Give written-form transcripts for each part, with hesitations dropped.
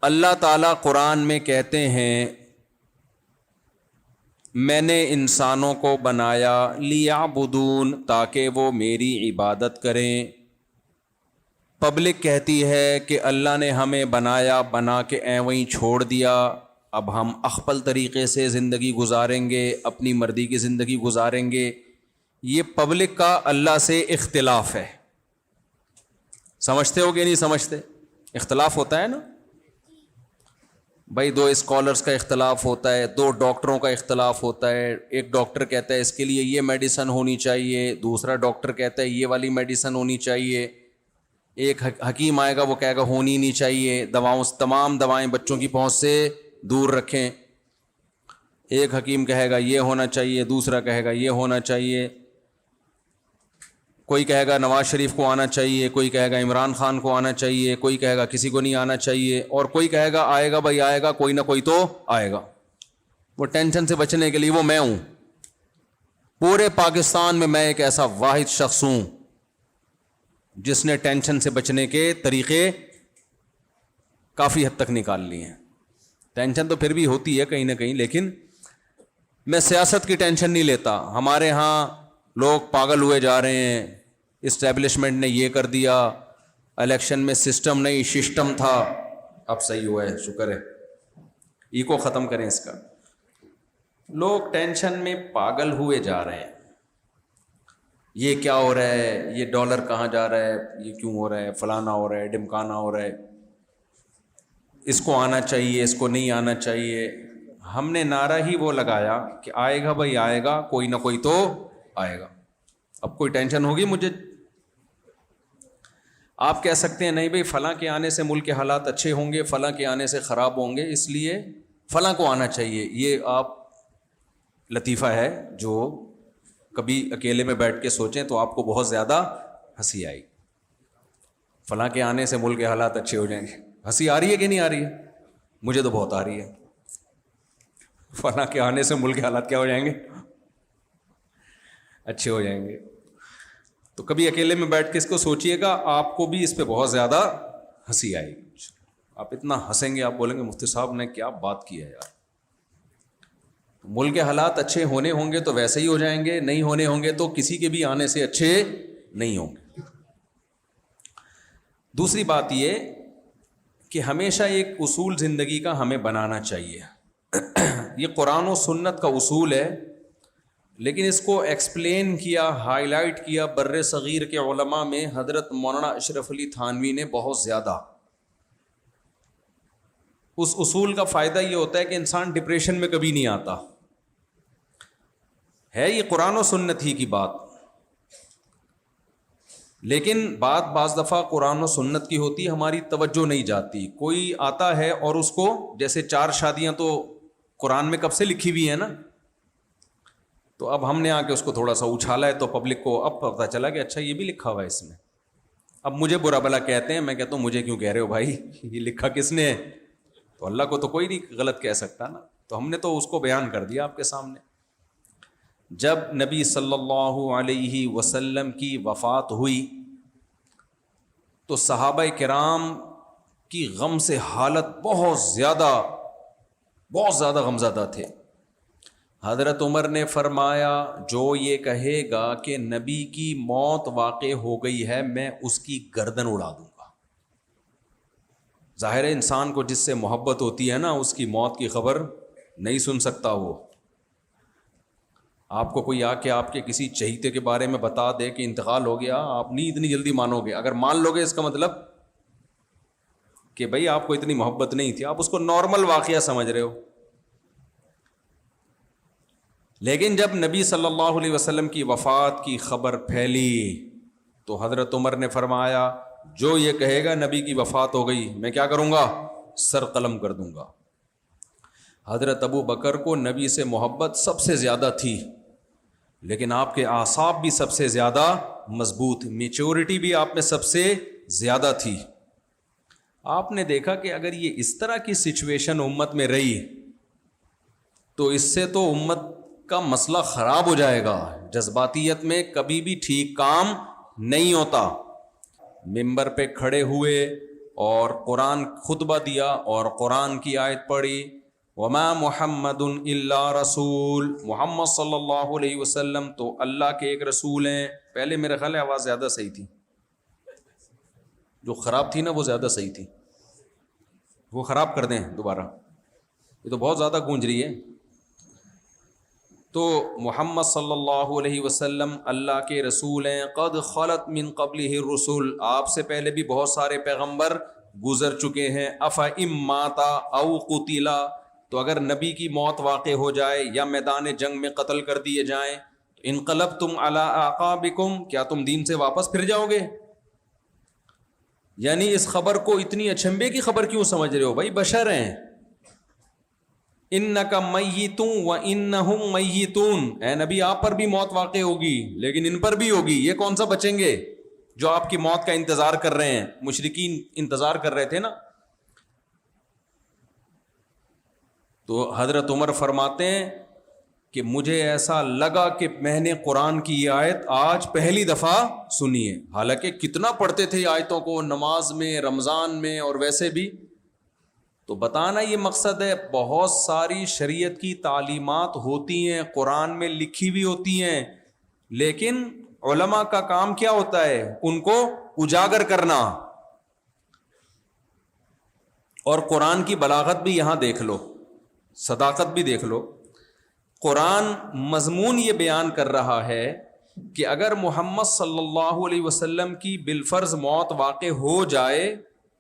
اللہ تعالیٰ قرآن میں کہتے ہیں میں نے انسانوں کو بنایا لیعبدون تاکہ وہ میری عبادت کریں۔ پبلک کہتی ہے کہ اللہ نے ہمیں بنایا، بنا کے وہیں چھوڑ دیا، اب ہم اخپل طریقے سے زندگی گزاریں گے، اپنی مرضی کی زندگی گزاریں گے۔ یہ پبلک کا اللہ سے اختلاف ہے۔ سمجھتے ہو کہ نہیں سمجھتے؟ اختلاف ہوتا ہے نا بھائی، دو اسکالرز کا اختلاف ہوتا ہے، دو ڈاکٹروں کا اختلاف ہوتا ہے۔ ایک ڈاکٹر کہتا ہے اس کے لیے یہ میڈیسن ہونی چاہیے، دوسرا ڈاکٹر کہتا ہے یہ والی میڈیسن ہونی چاہیے۔ ایک حکیم آئے گا وہ کہے گا ہونی نہیں چاہیے، تمام دوائیں بچوں کی پہنچ سے دور رکھیں۔ ایک حکیم کہے گا یہ ہونا چاہیے، دوسرا کہے گا یہ ہونا چاہیے۔ کوئی کہے گا نواز شریف کو آنا چاہیے، کوئی کہے گا عمران خان کو آنا چاہیے، کوئی کہے گا کسی کو نہیں آنا چاہیے، اور کوئی کہے گا آئے گا بھائی آئے گا، کوئی نہ کوئی تو آئے گا۔ وہ ٹینشن سے بچنے کے لیے وہ میں ہوں۔ پورے پاکستان میں ایک ایسا واحد شخص ہوں جس نے ٹینشن سے بچنے کے طریقے کافی حد تک نکال لیے ہیں۔ ٹینشن تو پھر بھی ہوتی ہے کہیں نہ کہیں، لیکن میں سیاست کی ٹینشن نہیں لیتا۔ ہمارے ہاں لوگ پاگل ہوئے جا رہے ہیں، اسٹیبلشمنٹ نے یہ کر دیا، الیکشن میں سسٹم نہیں شسٹم تھا، اب صحیح ہوا ہے، شکر ہے۔ ایکو ختم کریں اس کا۔ لوگ ٹینشن میں پاگل ہوئے جا رہے ہیں، یہ کیا ہو رہا ہے، یہ ڈالر کہاں جا رہا ہے، یہ کیوں ہو رہا ہے، فلانا ہو رہا ہے، ڈمکانا ہو رہا ہے، اس کو آنا چاہیے، اس کو نہیں آنا چاہیے۔ ہم نے نعرہ ہی وہ لگایا کہ آئے گا بھائی آئے گا، کوئی نہ کوئی تو آئے گا۔ اب کوئی ٹینشن ہوگی مجھے؟ آپ کہہ سکتے ہیں نہیں بھائی فلاں کے آنے سے ملک کے حالات اچھے ہوں گے، فلاں کے آنے سے خراب ہوں گے، اس لیے فلاں کو آنا چاہیے۔ یہ آپ لطیفہ ہے جو کبھی اکیلے میں بیٹھ کے سوچیں تو آپ کو بہت زیادہ ہنسی آئی۔ فلاں کے آنے سے ملک کے حالات اچھے ہو جائیں گے، ہنسی آ رہی ہے کہ نہیں آ رہی ہے؟ مجھے تو بہت آ رہی ہے۔ فلاں کے آنے سے ملک کے حالات کیا ہو جائیں گے؟ اچھے ہو جائیں گے۔ تو کبھی اکیلے میں بیٹھ کے اس کو سوچئے گا، آپ کو بھی اس پہ بہت زیادہ ہنسی آئے گی۔ آپ اتنا ہنسیں گے، آپ بولیں گے مفتی صاحب نے کیا بات کی ہے یار۔ ملک کے حالات اچھے ہونے ہوں گے تو ویسے ہی ہو جائیں گے، نہیں ہونے ہوں گے تو کسی کے بھی آنے سے اچھے نہیں ہوں گے۔ دوسری بات یہ کہ ہمیشہ ایک اصول زندگی کا ہمیں بنانا چاہیے۔ یہ قرآن و سنت کا اصول ہے، لیکن اس کو ایکسپلین کیا، ہائی لائٹ کیا بر صغیر کے علماء میں حضرت مولانا اشرف علی تھانوی نے بہت زیادہ۔ اس اصول کا فائدہ یہ ہوتا ہے کہ انسان ڈپریشن میں کبھی نہیں آتا۔ ہے یہ قرآن و سنت ہی کی بات، لیکن بات بعض دفعہ قرآن و سنت کی ہوتی ہے، ہماری توجہ نہیں جاتی۔ کوئی آتا ہے اور اس کو، جیسے 4 شادیاں تو قرآن میں کب سے لکھی ہوئی ہیں نا، تو اب ہم نے آ کے اس کو تھوڑا سا اچھالا ہے تو پبلک کو اب پتہ چلا کہ اچھا یہ بھی لکھا ہوا ہے اس میں۔ اب مجھے برا بھلا کہتے ہیں، میں کہتا ہوں مجھے کیوں کہہ رہے ہو بھائی، یہ لکھا کس نے ہے؟ تو اللہ کو تو کوئی نہیں غلط کہہ سکتا نا، تو ہم نے تو اس کو بیان کر دیا آپ کے سامنے۔ جب نبی صلی اللہ علیہ وسلم کی وفات ہوئی تو صحابہ کرام کی غم سے حالت بہت زیادہ غمزدہ تھے۔ حضرت عمر نے فرمایا جو یہ کہے گا کہ نبی کی موت واقع ہو گئی ہے میں اس کی گردن اڑا دوں گا۔ ظاہر ہے انسان کو جس سے محبت ہوتی ہے نا، اس کی موت کی خبر نہیں سن سکتا وہ۔ آپ کو کوئی آ کے آپ کے کسی چہیتے کے بارے میں بتا دے کہ انتقال ہو گیا، آپ نہیں اتنی جلدی مانو گے۔ اگر مان لو گے اس کا مطلب کہ بھائی آپ کو اتنی محبت نہیں تھی، آپ اس کو نارمل واقعہ سمجھ رہے ہو۔ لیکن جب نبی صلی اللہ علیہ وسلم کی وفات کی خبر پھیلی تو حضرت عمر نے فرمایا جو یہ کہے گا نبی کی وفات ہو گئی میں کیا کروں گا؟ سر قلم کر دوں گا۔ حضرت ابو بکر کو نبی سے محبت سب سے زیادہ تھی، لیکن آپ کے اعصاب بھی سب سے زیادہ مضبوط، میچورٹی بھی آپ میں سب سے زیادہ تھی۔ آپ نے دیکھا کہ اگر یہ اس طرح کی سچویشن امت میں رہی تو اس سے تو امت کا مسئلہ خراب ہو جائے گا۔ جذباتیت میں کبھی بھی ٹھیک کام نہیں ہوتا۔ ممبر پہ کھڑے ہوئے اور قرآن خطبہ دیا اور قرآن کی آیت پڑھی، وما محمد الا رسول، محمد صلی اللہ علیہ وسلم تو اللہ کے ایک رسول ہیں. پہلے میرے خیال ہے آواز زیادہ صحیح تھی، جو خراب تھی نا وہ زیادہ صحیح تھی، وہ خراب کر دیں دوبارہ، یہ تو بہت زیادہ گونج رہی ہے. تو محمد صلی اللہ علیہ وسلم اللہ کے رسول ہیں. قد خلت من قبلہ الرسل، آپ سے پہلے بھی بہت سارے پیغمبر گزر چکے ہیں. افئن ماتا او قتلا، تو اگر نبی کی موت واقع ہو جائے یا میدان جنگ میں قتل کر دیے جائیں، انقلبتم علی اعقابکم، کیا تم دین سے واپس پھر جاؤ گے؟ یعنی اس خبر کو اتنی اچنبے کی خبر کیوں سمجھ رہے ہو بھائی؟ بشر ہیں. انک میت وانہم میتون، اے نبی آپ پر بھی موت واقع ہوگی لیکن ان پر بھی ہوگی. یہ کون سا بچیں گے جو آپ کی موت کا انتظار کر رہے ہیں؟ مشرکین انتظار کر رہے تھے نا. تو حضرت عمر فرماتے ہیں کہ مجھے ایسا لگا کہ میں نے قرآن کی یہ آیت آج پہلی دفعہ سنی ہے. حالانکہ کتنا پڑھتے تھے آیتوں کو نماز میں، رمضان میں اور ویسے بھی. تو بتانا یہ مقصد ہے، بہت ساری شریعت کی تعلیمات ہوتی ہیں، قرآن میں لکھی بھی ہوتی ہیں، لیکن علماء کا کام کیا ہوتا ہے؟ ان کو اجاگر کرنا. اور قرآن کی بلاغت بھی یہاں دیکھ لو، صداقت بھی دیکھ لو. قرآن مضمون یہ بیان کر رہا ہے کہ اگر محمد صلی اللہ علیہ وسلم کی بالفرض موت واقع ہو جائے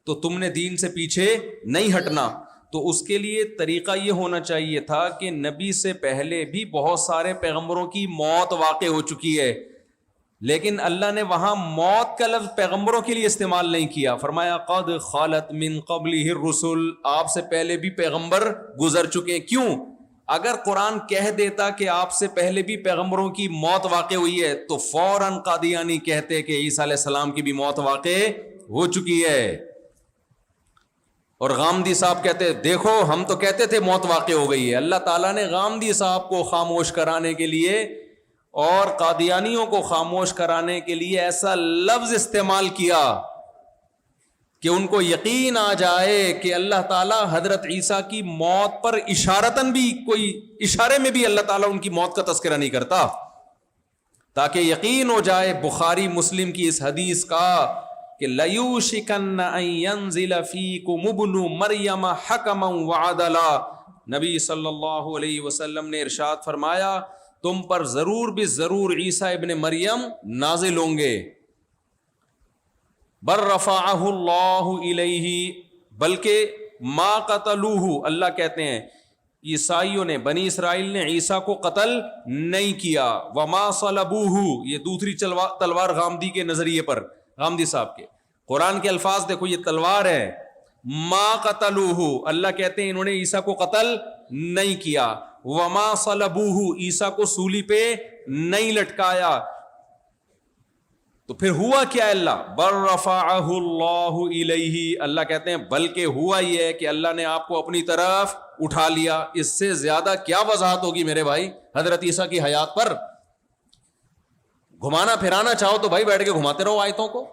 تو تم نے دین سے پیچھے نہیں ہٹنا. تو اس کے لیے طریقہ یہ ہونا چاہیے تھا کہ نبی سے پہلے بھی بہت سارے پیغمبروں کی موت واقع ہو چکی ہے، لیکن اللہ نے وہاں موت کا لفظ پیغمبروں کے لیے استعمال نہیں کیا. فرمایا قد خالت من قبلہ الرسل، آپ سے پہلے بھی پیغمبر گزر چکے. کیوں؟ اگر قرآن کہہ دیتا کہ آپ سے پہلے بھی پیغمبروں کی موت واقع ہوئی ہے تو فوراً قادیانی کہتے کہ عیسیٰ علیہ السلام کی بھی موت واقع ہو چکی ہے. اور غامدی صاحب کہتے دیکھو ہم تو کہتے تھے موت واقع ہو گئی ہے. اللہ تعالیٰ نے غامدی صاحب کو خاموش کرانے کے لیے اور قادیانیوں کو خاموش کرانے کے لیے ایسا لفظ استعمال کیا کہ ان کو یقین آ جائے کہ اللہ تعالیٰ حضرت عیسیٰ کی موت پر اشارتاً بھی، کوئی اشارے میں بھی اللہ تعالیٰ ان کی موت کا تذکرہ نہیں کرتا، تاکہ یقین ہو جائے بخاری مسلم کی اس حدیث کا کہ لَيُوشِكَنَّ أَن يَنزِلَ فِيكُمُ ابْنُ مَرْيَمَ حَكَمًا وَعَدْلًا. نبی صلی اللہ علیہ وسلم نے ارشاد فرمایا تم پر ضرور بھی ضرور عیسیٰ ابن مریم نازل ہوں گے. بل رفعہ اللہ الیہ، بلکہ ما قتلوہ، اللہ کہتے ہیں عیسائیوں نے، بنی اسرائیل نے عیسیٰ کو قتل نہیں کیا. وما صلبوہ، یہ دوسری تلوار غامدی کے نظریے پر، غامدی صاحب کے. قرآن کے الفاظ دیکھو، یہ تلوار ہے. ما قتلوہ، اللہ کہتے ہیں انہوں نے عیسیٰ کو قتل نہیں کیا. وما صلبوہ، عیسیٰ کو سولی پہ نہیں لٹکایا. تو پھر ہوا کیا؟ اللہ بل رفعہ اللہ الیہ، اللہ کہتے ہیں بلکہ ہوا یہ ہے کہ اللہ نے آپ کو اپنی طرف اٹھا لیا. اس سے زیادہ کیا وضاحت ہوگی میرے بھائی حضرت عیسیٰ کی حیات پر؟ گھمانا پھرانا چاہو تو بھائی بیٹھ کے گھماتے رہو آیتوں کو.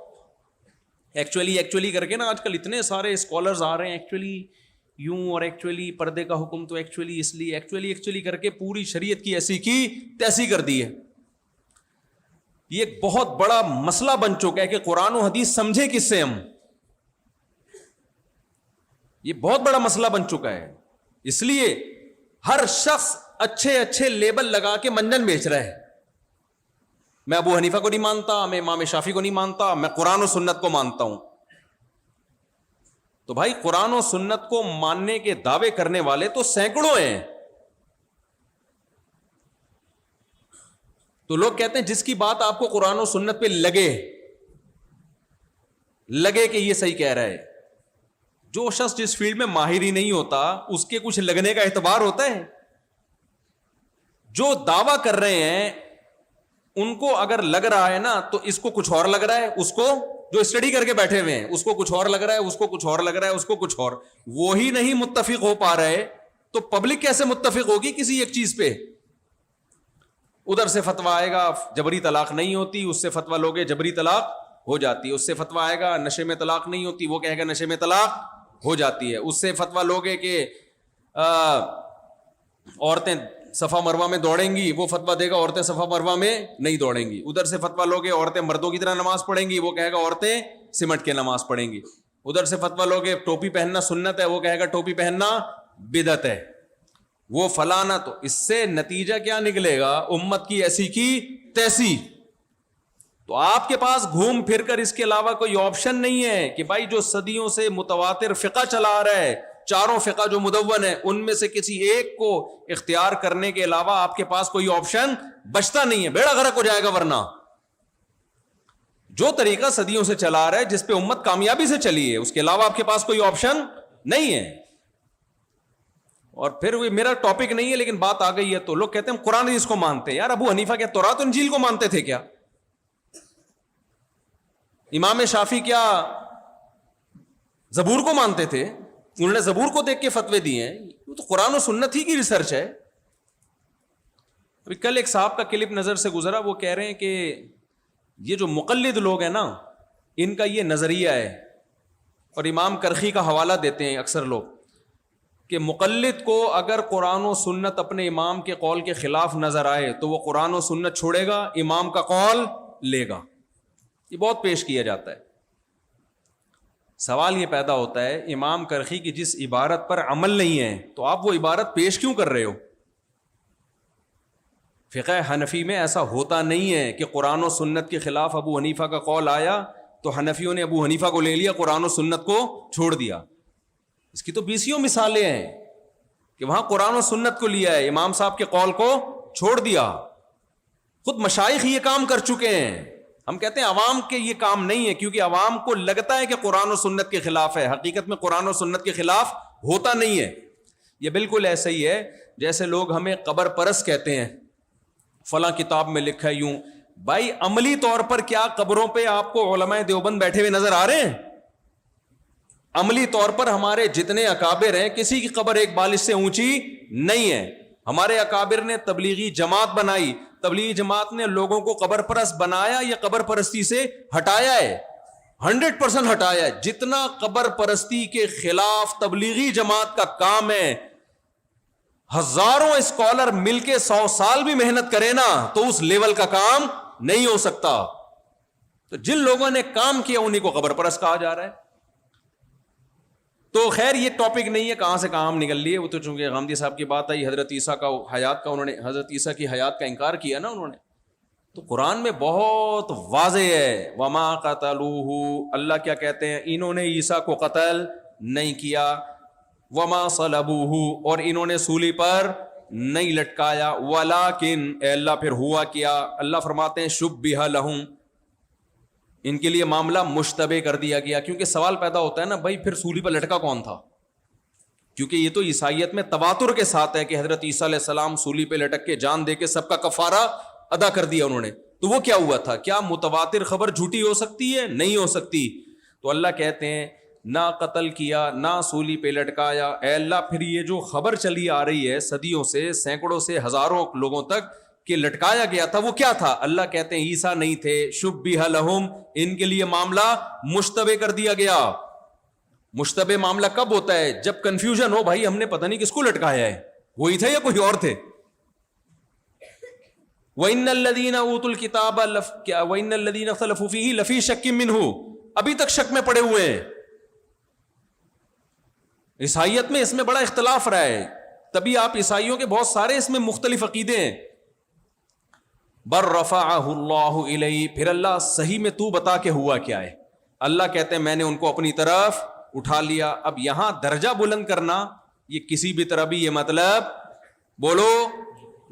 ایکچولی کر کے نا آج کل اتنے سارے اسکالرز آ رہے ہیں، ایکچولی یوں اور ایکچولی پردے کا حکم تو ایکچولی اس لیے، ایکچولی کر کے پوری شریعت کی ایسی کی تیسی کر دی ہے. یہ ایک بہت بڑا مسئلہ بن چکا ہے کہ قرآن و حدیث سمجھے کس سے ہم. یہ بہت بڑا مسئلہ بن چکا ہے. اس لیے ہر شخص اچھے لیبل لگا کے منجن بیچ رہا ہے. میں ابو حنیفہ کو نہیں مانتا، میں امام شافعی کو نہیں مانتا، میں قرآن و سنت کو مانتا ہوں. تو بھائی قرآن و سنت کو ماننے کے دعوے کرنے والے تو سینکڑوں ہیں. تو لوگ کہتے ہیں جس کی بات آپ کو قرآن و سنت پہ لگے کہ یہ صحیح کہہ رہا ہے. جو شخص جس فیلڈ میں ماہر ہی نہیں ہوتا اس کے کچھ لگنے کا اعتبار ہوتا ہے. جو دعویٰ کر رہے ہیں ان کو اگر لگ رہا ہے نا تو اس کو کچھ اور لگ رہا ہے، اس کو جو اسٹڈی کر کے بیٹھے ہوئے ہیں اس کو کچھ اور لگ رہا ہے، اس کو کچھ اور لگ رہا ہے، اس کو کچھ اور، وہی نہیں متفق ہو پا رہے تو پبلک کیسے متفق ہوگی کسی ایک چیز پہ؟ ادھر سے فتویٰ آئے گا جبری طلاق نہیں ہوتی، اس سے فتویٰ لوگے جبری طلاق ہو جاتی ہے. اس سے فتویٰ آئے گا نشے میں طلاق نہیں ہوتی, وہ کہے گا نشے میں طلاق ہو جاتی ہے. اس سے فتویٰ لوگے کہ عورتیں صفا مروہ میں دوڑیں گی, وہ فتویٰ دے گا عورتیں صفا مروہ میں نہیں دوڑیں گی. ادھر سے فتویٰ لوگے عورتیں مردوں کی طرح نماز پڑھیں گی, وہ کہے گا عورتیں سمٹ کے نماز پڑھیں گی. ادھر سے فتویٰ لوگے ٹوپی پہننا سنت ہے, وہ کہے گا ٹوپی پہننا بدعت ہے, وہ فلانا. تو اس سے نتیجہ کیا نکلے گا؟ امت کی ایسی کی تیسی. تو آپ کے پاس گھوم پھر کر اس کے علاوہ کوئی آپشن نہیں ہے کہ بھائی جو صدیوں سے متواتر فقہ چلا آ رہا ہے, چاروں فقہ جو مدون ہے, ان میں سے کسی ایک کو اختیار کرنے کے علاوہ آپ کے پاس کوئی آپشن بچتا نہیں ہے. بیڑا غرق ہو جائے گا. ورنہ جو طریقہ صدیوں سے چلا آ رہا ہے, جس پہ امت کامیابی سے چلی ہے, اس کے علاوہ آپ کے پاس کوئی آپشن نہیں ہے. اور پھر وہ میرا ٹاپک نہیں ہے لیکن بات آ گئی ہے تو لوگ کہتے ہیں قرآن حدیث کو مانتے ہیں. یار ابو حنیفہ کیا تورات و انجیل کو مانتے تھے کیا؟ امام شافعی کیا زبور کو مانتے تھے؟ انہوں نے زبور کو دیکھ کے فتوے دیے ہیں. وہ تو قرآن و سنت ہی کی ریسرچ ہے. ابھی کل ایک صاحب کا کلپ نظر سے گزرا, وہ کہہ رہے ہیں کہ یہ جو مقلد لوگ ہیں نا, ان کا یہ نظریہ ہے, اور امام کرخی کا حوالہ دیتے ہیں اکثر لوگ, کہ مقلد کو اگر قرآن و سنت اپنے امام کے قول کے خلاف نظر آئے تو وہ قرآن و سنت چھوڑے گا, امام کا قول لے گا. یہ بہت پیش کیا جاتا ہے. سوال یہ پیدا ہوتا ہے, امام کرخی کی جس عبارت پر عمل نہیں ہے تو آپ وہ عبارت پیش کیوں کر رہے ہو؟ فقہ حنفی میں ایسا ہوتا نہیں ہے کہ قرآن و سنت کے خلاف ابو حنیفہ کا قول آیا تو حنفیوں نے ابو حنیفہ کو لے لیا, قرآن و سنت کو چھوڑ دیا. اس کی تو بیسیوں مثالیں ہیں کہ وہاں قرآن و سنت کو لیا ہے, امام صاحب کے قول کو چھوڑ دیا. خود مشائخ یہ کام کر چکے ہیں. ہم کہتے ہیں عوام کے یہ کام نہیں ہے, کیونکہ عوام کو لگتا ہے کہ قرآن و سنت کے خلاف ہے, حقیقت میں قرآن و سنت کے خلاف ہوتا نہیں ہے. یہ بالکل ایسا ہی ہے جیسے لوگ ہمیں قبر پرست کہتے ہیں, فلاں کتاب میں لکھا ہے یوں. بھائی عملی طور پر کیا قبروں پہ آپ کو علماء دیوبند بیٹھے ہوئے نظر آ رہے ہیں؟ عملی طور پر ہمارے جتنے اکابر ہیں کسی کی قبر ایک بالش سے اونچی نہیں ہے. ہمارے اکابر نے تبلیغی جماعت بنائی, تبلیغی جماعت نے لوگوں کو قبر پرست بنایا یا قبر پرستی سے ہٹایا ہے؟ 100% ہٹایا ہے. جتنا قبر پرستی کے خلاف تبلیغی جماعت کا کام ہے, ہزاروں اسکالر مل کے 100 سال بھی محنت کرے نا تو اس لیول کا کام نہیں ہو سکتا. تو جن لوگوں نے کام کیا انہیں کو قبر پرست کہا جا رہا ہے. تو خیر یہ ٹاپک نہیں ہے, کہاں سے کہاں ہم نکل لیے. وہ تو چونکہ غامدی صاحب کی بات آئی, حضرت عیسیٰ کا حیات کا, انہوں نے حضرت عیسیٰ کی حیات کا انکار کیا نا انہوں نے. تو قرآن میں بہت واضح ہے, وما قتلوہ, اللہ کیا کہتے ہیں, انہوں نے عیسیٰ کو قتل نہیں کیا. وما صلبوہ, اور انہوں نے سولی پر نہیں لٹکایا. ولکن, اے اللہ پھر ہوا کیا, اللہ فرماتے ہیں شبہ لہم, ان کے لیے معاملہ مشتبہ کر دیا گیا. کیونکہ سوال پیدا ہوتا ہے نا بھائی پھر سولی پر لٹکا کون تھا؟ کیونکہ یہ تو عیسائیت میں تواتر کے ساتھ ہے کہ حضرت عیسیٰ علیہ السلام سولی پہ لٹک کے جان دے کے سب کا کفارہ ادا کر دیا انہوں نے. تو وہ کیا ہوا تھا؟ کیا متواتر خبر جھوٹی ہو سکتی ہے؟ نہیں ہو سکتی. تو اللہ کہتے ہیں نہ قتل کیا نہ سولی پہ لٹکایا. اے اللہ پھر یہ جو خبر چلی آ رہی ہے صدیوں سے, سینکڑوں سے, ہزاروں لوگوں تک کہ لٹکایا گیا تھا, وہ کیا تھا؟ اللہ کہتے ہیں عیسیٰ نہیں تھے. شبہ لہم, ان کے لیے معاملہ مشتبہ کر دیا گیا. مشتبہ معاملہ کب ہوتا ہے؟ جب کنفیوژن ہو, بھائی ہم نے پتہ نہیں کس کو لٹکایا ہے, وہی تھے یا کوئی اور تھے. وَإِنَّ الَّذِينَ أُوتُوا الْكِتَابَ وَإِنَّ الَّذِينَ اخْتَلَفُوا فِيهِ لَفِي شَكٍّ مِّنْهُ, ابھی تک شک میں پڑے ہوئے ہیں. عیسائیت میں اس میں بڑا اختلاف رہا ہے, تبھی آپ عیسائیوں کے بہت سارے اس میں مختلف عقیدے ہیں. بر رفعہ اللہ الیہ, پھر اللہ صحیح میں تو بتا کے ہوا کیا ہے. اللہ کہتے ہیں میں نے ان کو اپنی طرف اٹھا لیا. اب یہاں درجہ بلند کرنا یہ کسی بھی طرح بھی یہ مطلب بولو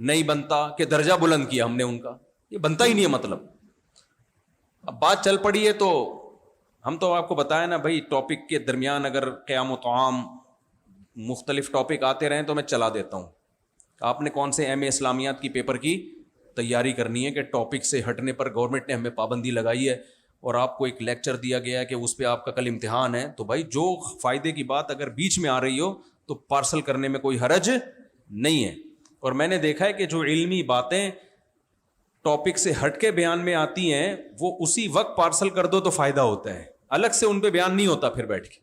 نہیں بنتا کہ درجہ بلند کیا ہم نے ان کا, یہ بنتا ہی نہیں ہے مطلب. اب بات چل پڑی ہے تو ہم تو آپ کو بتائیں نا بھائی, ٹاپک کے درمیان اگر قیام و طعام مختلف ٹاپک آتے رہیں تو میں چلا دیتا ہوں. آپ نے کون سے ایم اے اسلامیات کی پیپر کی تیاری کرنی ہے کہ ٹاپک سے ہٹنے پر گورنمنٹ نے ہمیں پابندی لگائی ہے اور آپ کو ایک لیکچر دیا گیا ہے کہ اس پہ آپ کا کل امتحان ہے, تو بھائی جو فائدے کی بات اگر بیچ میں آ رہی ہو تو پارسل کرنے میں کوئی حرج نہیں ہے. اور میں نے دیکھا ہے کہ جو علمی باتیں ٹاپک سے ہٹ کے بیان میں آتی ہیں وہ اسی وقت پارسل کر دو تو فائدہ ہوتا ہے, الگ سے ان پہ بیان نہیں ہوتا پھر بیٹھ کے.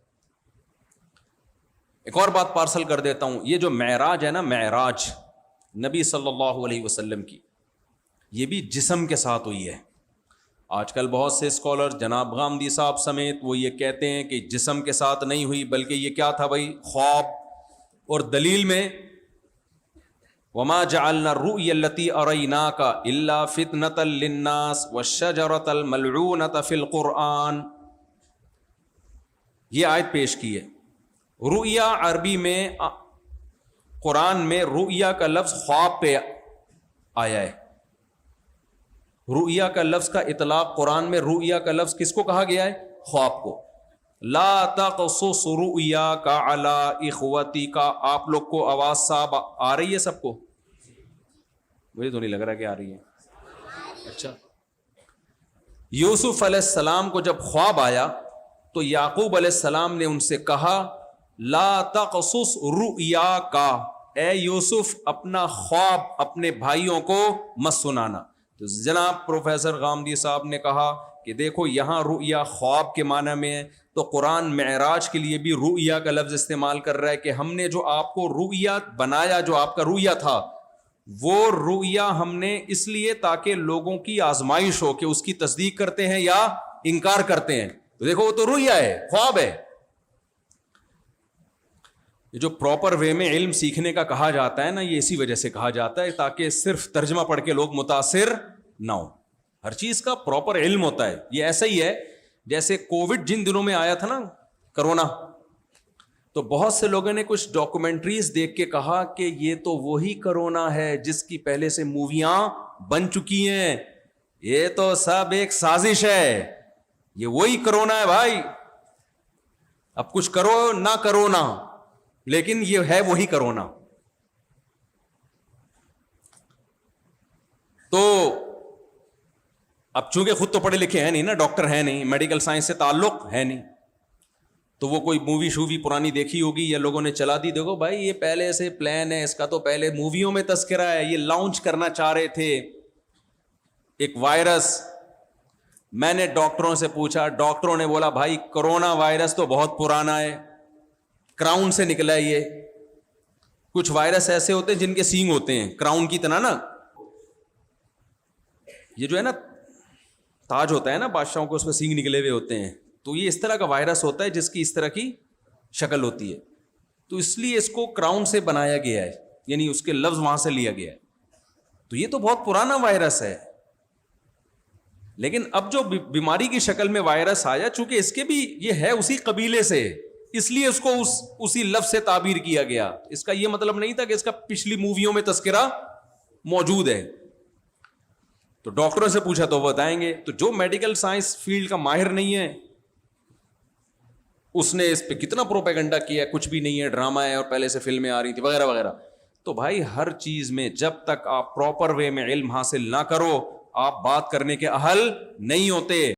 ایک اور بات پارسل کر دیتا ہوں, یہ جو معراج ہے نا, معراج نبی صلی اللہ علیہ وسلم کی, یہ بھی جسم کے ساتھ ہوئی ہے. آج کل بہت سے اسکالر جناب غامدی صاحب سمیت وہ یہ کہتے ہیں کہ جسم کے ساتھ نہیں ہوئی بلکہ یہ کیا تھا بھائی, خواب. اور دلیل میں وما جعلنا الرؤيا التي أريناك إلا فتنة للناس والشجرة الملعونة في القرآن, یہ آیت پیش کی ہے. رؤیا عربی میں قرآن میں رؤیا کا لفظ خواب پہ آیا ہے. رؤیا کا لفظ کا اطلاق قرآن میں, رؤیا کا لفظ کس کو کہا گیا ہے؟ خواب کو. لا تقصص رؤیاک علی اخوتک. آپ لوگ کو آواز صاحب آ رہی ہے سب کو؟ مجھے تو نہیں لگ رہا کہ آ رہی ہے. اچھا, یوسف علیہ السلام کو جب خواب آیا تو یعقوب علیہ السلام نے ان سے کہا لا تقصص رؤیاک, اے یوسف اپنا خواب اپنے بھائیوں کو مت سنانا. تو جناب پروفیسر غامدی صاحب نے کہا کہ دیکھو یہاں رؤیا خواب کے معنی میں ہے, تو قرآن معراج کے لیے بھی رؤیا کا لفظ استعمال کر رہا ہے کہ ہم نے جو آپ کو رؤیا بنایا, جو آپ کا رؤیا تھا وہ رؤیا ہم نے اس لیے تاکہ لوگوں کی آزمائش ہو کہ اس کی تصدیق کرتے ہیں یا انکار کرتے ہیں. تو دیکھو وہ تو رؤیا ہے, خواب ہے. یہ جو پراپر وے میں علم سیکھنے کا کہا جاتا ہے نا, یہ اسی وجہ سے کہا جاتا ہے تاکہ صرف ترجمہ پڑھ کے لوگ متاثر نہ ہو. ہر چیز کا پراپر علم ہوتا ہے. یہ ایسا ہی ہے جیسے کووڈ جن دنوں میں آیا تھا نا, کرونا, تو بہت سے لوگوں نے کچھ ڈاکومنٹریز دیکھ کے کہا کہ یہ تو وہی کرونا ہے جس کی پہلے سے موویاں بن چکی ہیں, یہ تو سب ایک سازش ہے, یہ وہی کرونا ہے بھائی, اب کچھ کرو نہ کرو نہ, لیکن یہ ہے وہی کرونا. تو اب چونکہ خود تو پڑھے لکھے ہیں نہیں نا, ڈاکٹر ہیں نہیں, میڈیکل سائنس سے تعلق ہے نہیں, تو وہ کوئی مووی شووی پرانی دیکھی ہوگی یا لوگوں نے چلا دی, دیکھو بھائی یہ پہلے سے پلان ہے, اس کا تو پہلے موویوں میں تذکرہ ہے, یہ لانچ کرنا چاہ رہے تھے ایک وائرس. میں نے ڈاکٹروں سے پوچھا, ڈاکٹروں نے بولا بھائی کرونا وائرس تو بہت پرانا ہے, کراؤن سے نکلا ہے یہ. کچھ وائرس ایسے ہوتے ہیں جن کے سینگ ہوتے ہیں کراؤن کی طرح نا, یہ جو ہے نا تاج ہوتا ہے نا بادشاہوں کو, اس میں سینگ نکلے ہوئے ہوتے ہیں, تو یہ اس طرح کا وائرس ہوتا ہے جس کی اس طرح کی شکل ہوتی ہے, تو اس لیے اس کو کراؤن سے بنایا گیا ہے, یعنی اس کے لفظ وہاں سے لیا گیا ہے. تو یہ تو بہت پرانا وائرس ہے, لیکن اب جو بیماری کی شکل میں وائرس آیا, چونکہ اس کے بھی یہ ہے اسی قبیلے سے, اس لیے اس کو اسی لفظ سے تعبیر کیا گیا. اس کا یہ مطلب نہیں تھا کہ اس کا پچھلی موویوں میں تذکرہ موجود ہے. تو ڈاکٹروں سے پوچھا تو وہ بتائیں گے. تو جو میڈیکل سائنس فیلڈ کا ماہر نہیں ہے اس نے اس پہ کتنا پروپیگنڈا کیا ہے, کچھ بھی نہیں ہے, ڈرامہ ہے, اور پہلے سے فلمیں آ رہی تھی وغیرہ وغیرہ. تو بھائی ہر چیز میں جب تک آپ پراپر وے میں علم حاصل نہ کرو, آپ بات کرنے کے اہل نہیں ہوتے.